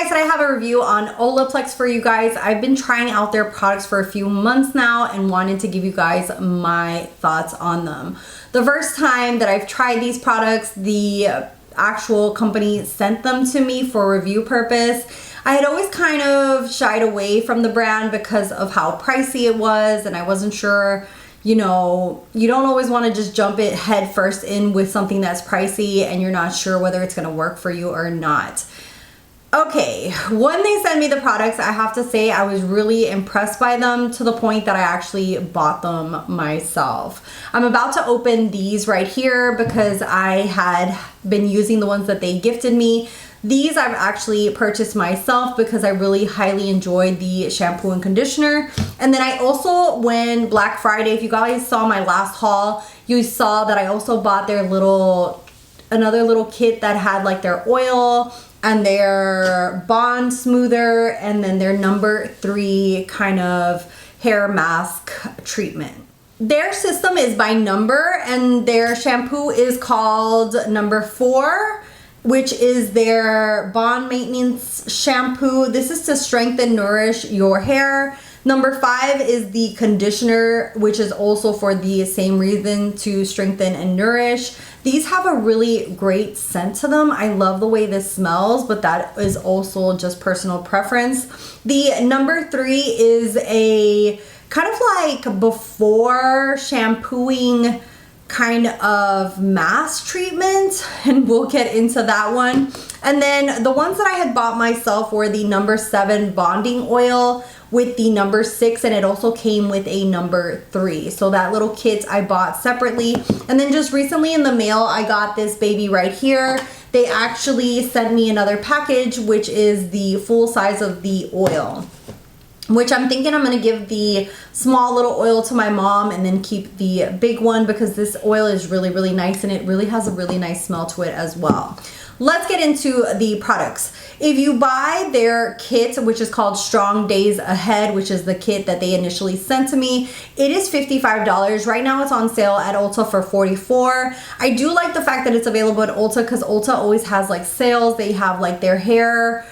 I said I have a review on Olaplex for you guys. I've been trying out their products for a few months now and wanted to give you guys my thoughts on them. The first time that I've tried these products, the actual company sent them to me for review purpose. I had always kind of shied away from the brand because of how pricey it was, and I wasn't sure, you know, you don't always want to just jump it head first in with something that's pricey and you're not sure whether it's going to work for you or not. Okay, when they sent me the products, I have to say I was really impressed by them to the point that I actually bought them myself. I'm about to open these right here because I had been using the ones that they gifted me. These I've actually purchased myself because I really highly enjoyed the shampoo and conditioner. And then I also, when Black Friday, if you guys saw my last haul, you saw that I also bought their another little kit that had like their oil and their bond smoother and then their number 3 kind of hair mask treatment. Their system is by number and their shampoo is called number 4, which is their bond maintenance shampoo. This is to strengthen, nourish your hair. Number 5 is the conditioner, which is also for the same reason, to strengthen and nourish. These have a really great scent to them. I love the way this smells, but that is also just personal preference. The number 3 is a kind of like before shampooing kind of mask treatment, and we'll get into that one. And then the ones that I had bought myself were the number 7 bonding oil with the number 6, and it also came with a number 3. So that little kit I bought separately. And then just recently in the mail, I got this baby right here. They actually sent me another package, which is the full size of the oil, which I'm thinking I'm gonna give the small little oil to my mom and then keep the big one because this oil is really, really nice and it really has a really nice smell to it as well. Let's get into the products. If you buy their kit, which is called Strong Days Ahead, which is the kit that they initially sent to me, it is $55. Right now it's on sale at Ulta for $44. I do like the fact that it's available at Ulta because Ulta always has like sales. They have like their hair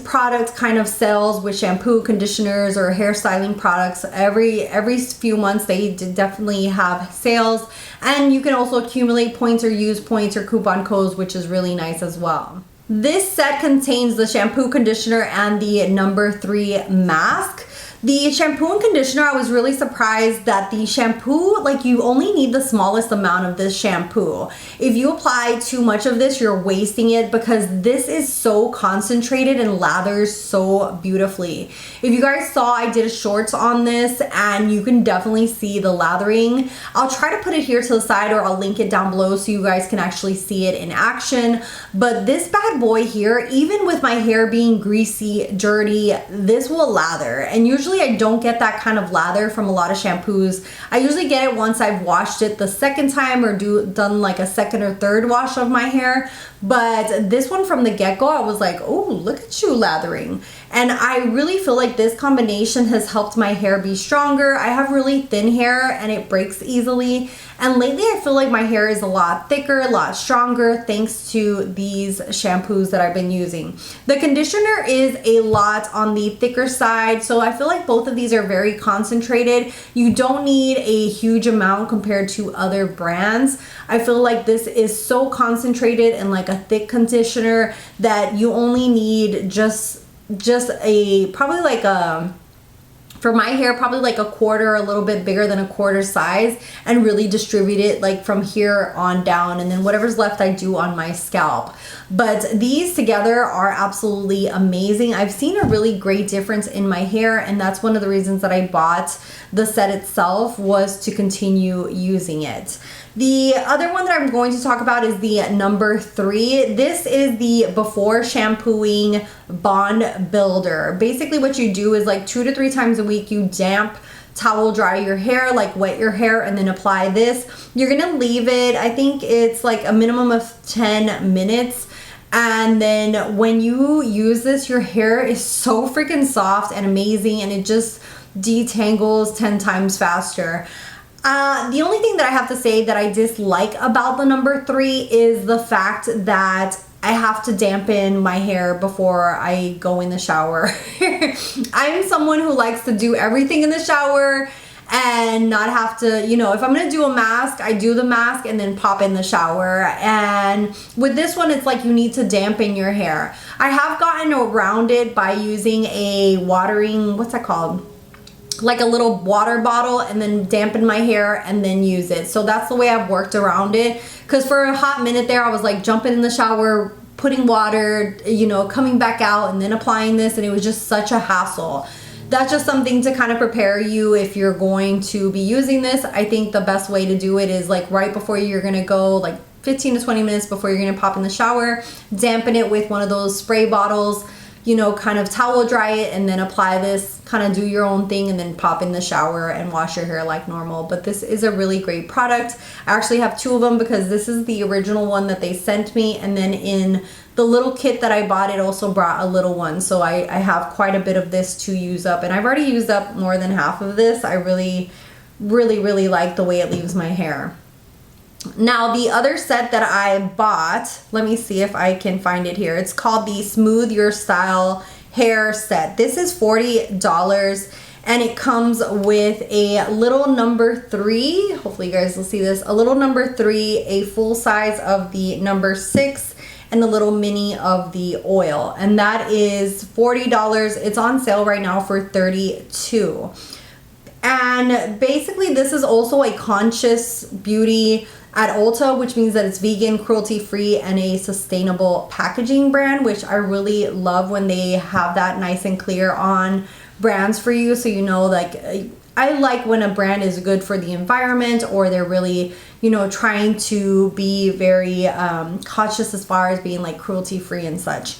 products kind of sales with shampoo, conditioners, or hairstyling products. Every few months they definitely have sales, and you can also accumulate points or use points or coupon codes, which is really nice as well. This set contains the shampoo, conditioner, and the number 3 mask. The shampoo and conditioner, I was really surprised that the shampoo, like, you only need the smallest amount of this shampoo. If you apply too much of this, you're wasting it because this is so concentrated and lathers so beautifully. If you guys saw, I did a shorts on this and you can definitely see the lathering. I'll try to put it here to the side or I'll link it down below so you guys can actually see it in action. But this bad boy here, even with my hair being greasy, dirty, this will lather. And usually I don't get that kind of lather from a lot of shampoos. I usually get it once I've washed it the second time or done like a second or third wash of my hair. But this one from the get-go, I was like, oh, look at you lathering. And I really feel like this combination has helped my hair be stronger. I have really thin hair and it breaks easily. And lately I feel like my hair is a lot thicker, a lot stronger thanks to these shampoos that I've been using. The conditioner is a lot on the thicker side, so I feel like both of these are very concentrated. You don't need a huge amount compared to other brands. I feel like this is so concentrated and like a thick conditioner that you only need just a, probably like a, for my hair, probably like a quarter, a little bit bigger than a quarter size, and really distribute it like from here on down, and then whatever's left I do on my scalp. But these together are absolutely amazing. I've seen a really great difference in my hair, and that's one of the reasons that I bought the set itself, was to continue using it. The other one that I'm going to talk about is the number 3. This is the before shampooing bond builder. Basically what you do is like 2 to 3 times a week you damp towel dry your hair, like wet your hair, and then apply this. You're gonna leave it, I think it's like a minimum of 10 minutes. And then when you use this, your hair is so freaking soft and amazing, and it just detangles 10 times faster. The only thing that I have to say that I dislike about the number 3 is the fact that I have to dampen my hair before I go in the shower. I'm someone who likes to do everything in the shower and not have to, you know, if I'm gonna do a mask, I do the mask and then pop in the shower. And with this one, it's like you need to dampen your hair. I have gotten around it by using a watering, what's that called? Like a little water bottle, and then dampen my hair and then use it. So that's the way I've worked around it. Because for a hot minute there, I was like jumping in the shower, putting water, you know, coming back out and then applying this, and it was just such a hassle. That's just something to kind of prepare you if you're going to be using this. I think the best way to do it is like right before you're gonna go, like 15 to 20 minutes before you're gonna pop in the shower, dampen it with one of those spray bottles, you know, kind of towel dry it and then apply this, kind of do your own thing and then pop in the shower and wash your hair like normal. But this is a really great product. I actually have 2 of them because this is the original one that they sent me, and then in the little kit that I bought, it also brought a little one. So I have quite a bit of this to use up, and I've already used up more than half of this. I really like the way it leaves my hair. Now the other set that I bought, let me see if I can find it here. It's called the Smooth Your Style Hair Set. This is $40 and it comes with a little number 3. Hopefully you guys will see this. A little number 3, a full size of the number 6, and a little mini of the oil. And that is $40. It's on sale right now for $32. And basically this is also a conscious beauty at Ulta, which means that it's vegan, cruelty-free, and a sustainable packaging brand, which I really love when they have that nice and clear on brands for you. So you know, like, I like when a brand is good for the environment, or they're really, you know, trying to be very cautious as far as being like cruelty-free and such.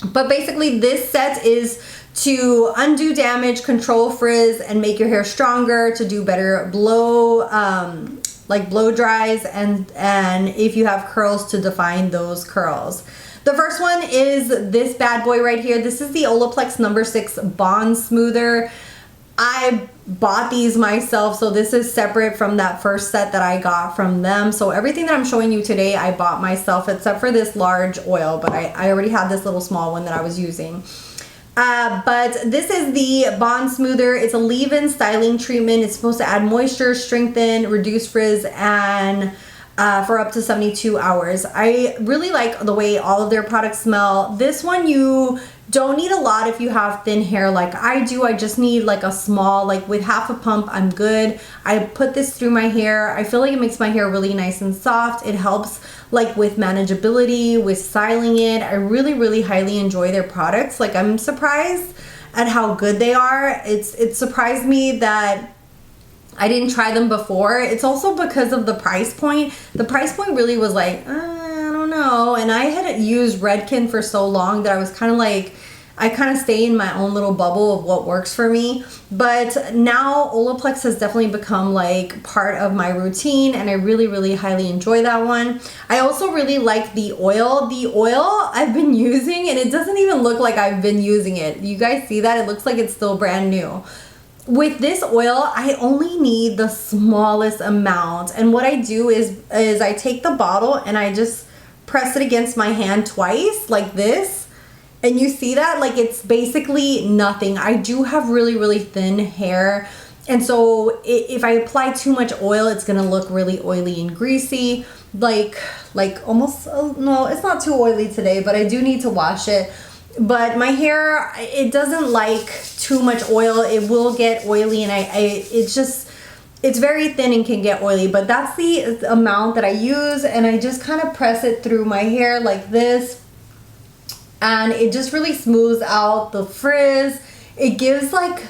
But basically this set is to undo damage, control frizz, and make your hair stronger, to do better blow dries, and if you have curls, to define those curls. The first one is this bad boy right here. This is the Olaplex number 6 Bond Smoother. I bought these myself, so this is separate from that first set that I got from them. So everything that I'm showing you today, I bought myself, except for this large oil, but I already had this little small one that I was using. But this is the Bond Smoother. It's a leave-in styling treatment. It's supposed to add moisture, strengthen, reduce frizz, and for up to 72 hours. I really like the way all of their products smell. This one you don't need a lot if you have thin hair like I do. I just need like a small, like with half a pump, I'm good. I put this through my hair. I feel like it makes my hair really nice and soft. It helps like with manageability, with styling it. I really highly enjoy their products. Like, I'm surprised at how good they are. It surprised me that I didn't try them before. It's also because of the price point. The price point really was like, I don't know. And I had used Redken for so long that I was kind of like, I kind of stay in my own little bubble of what works for me. But now Olaplex has definitely become like part of my routine, and I really highly enjoy that one. I also really like the oil. The oil I've been using, and it doesn't even look like I've been using it. You guys see that? It looks like it's still brand new. With this oil, I only need the smallest amount. And what I do is I take the bottle and I just press it against my hand twice like this. And you see that? Like, it's basically nothing. I do have really thin hair. And so if I apply too much oil, it's going to look really oily and greasy. Like almost, no, it's not too oily today, but I do need to wash it. But my hair, it doesn't like too much oil. It will get oily, and it's very thin and can get oily. But that's the amount that I use, and I just kind of press it through my hair like this. And it just really smooths out the frizz. It gives like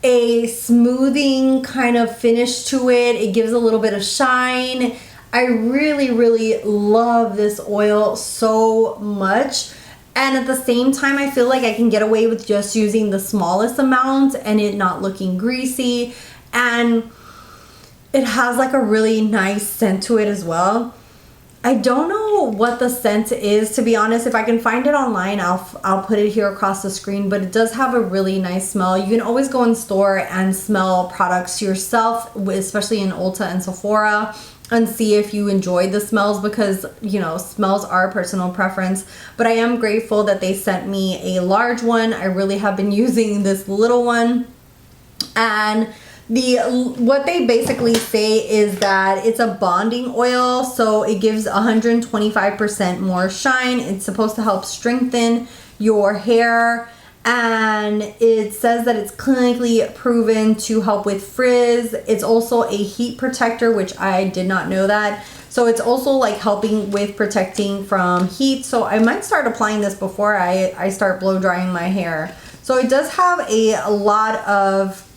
a smoothing kind of finish to it. It gives a little bit of shine. I really love this oil so much. And at the same time, I feel like I can get away with just using the smallest amount and it not looking greasy. And it has like a really nice scent to it as well. I don't know what the scent is, to be honest. If I can find it online, I'll put it here across the screen, but it does have a really nice smell. You can always go in store and smell products yourself, especially in Ulta and Sephora. and see if you enjoy the smells, because you know, smells are personal preference. But I am grateful that they sent me a large one. I really have been using this little one, and what they basically say is that it's a bonding oil, so it gives 125% more shine. It's supposed to help strengthen your hair, and it says that it's clinically proven to help with frizz. It's also a heat protector, which I did not know that. So it's also like helping with protecting from heat. So I might start applying this before I start blow drying my hair. So it does have a lot of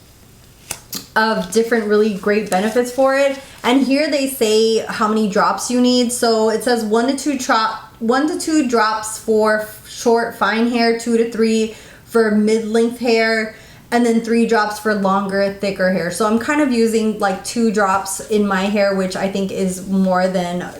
different really great benefits for it. And here they say how many drops you need. So it says 1 to 2 drops for short fine hair, 2 to 3 for mid-length hair, and then 3 drops for longer, thicker hair. So I'm kind of using like 2 drops in my hair, which I think is more than,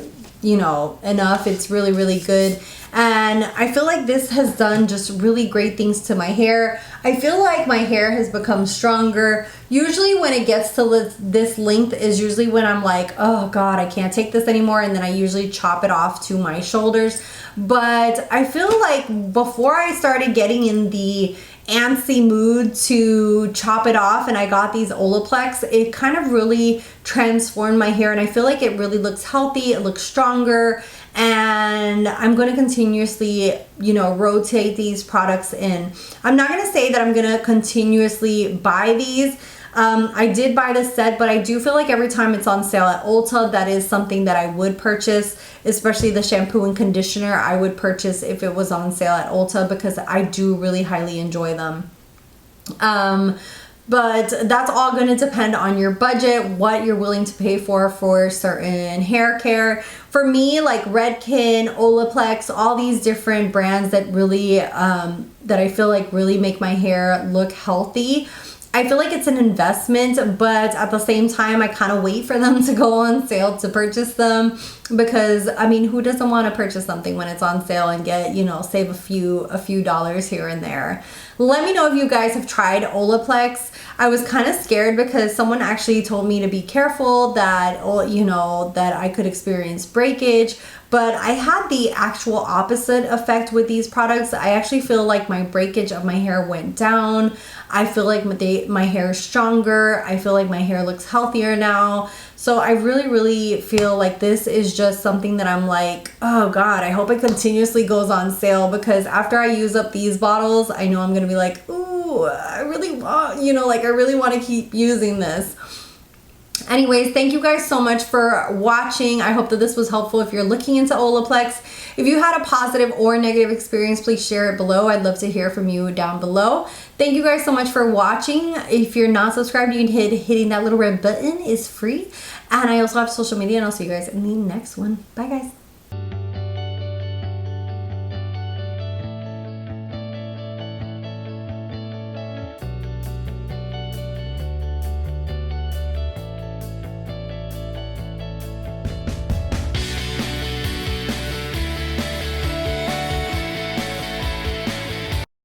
you know, enough. It's really, really good. And I feel like this has done just really great things to my hair. I feel like my hair has become stronger. Usually when it gets to this length is usually when I'm like, oh God, I can't take this anymore. And then I usually chop it off to my shoulders. But I feel like before I started getting in the antsy mood to chop it off and I got these Olaplex, it kind of really transformed my hair, and I feel like it really looks healthy, it looks stronger, and I'm going to continuously, you know, rotate these products in. I'm not going to say that I'm going to continuously buy these. I did buy this set, but I do feel like every time it's on sale at Ulta, that is something that I would purchase, especially the shampoo and conditioner. I would purchase if it was on sale at Ulta, because I do really highly enjoy them. But that's all going to depend on your budget, what you're willing to pay for certain hair care. For me, like Redken, Olaplex, all these different brands that really, that I feel like really make my hair look healthy. I feel like it's an investment, but at the same time, I kind of wait for them to go on sale to purchase them, because I mean, who doesn't want to purchase something when it's on sale and get, you know, save a few dollars here and there. Let me know if you guys have tried Olaplex. I was kind of scared because someone actually told me to be careful that, you know, that I could experience breakage, but I had the actual opposite effect with these products. I actually feel like my breakage of my hair went down. I feel like my hair is stronger. I feel like my hair looks healthier now. So I really, really feel like this is just something that I'm like, oh God, I hope it continuously goes on sale, because after I use up these bottles, I know I'm going to be like, ooh, I really want, you know, like I really want to keep using this. Anyways, thank you guys so much for watching. I hope that this was helpful if you're looking into Olaplex. If you had a positive or negative experience, please share it below. I'd love to hear from you down below. Thank you guys so much for watching. If you're not subscribed, you can hitting that little red button is free. And I also have social media, and I'll see you guys in the next one. Bye guys.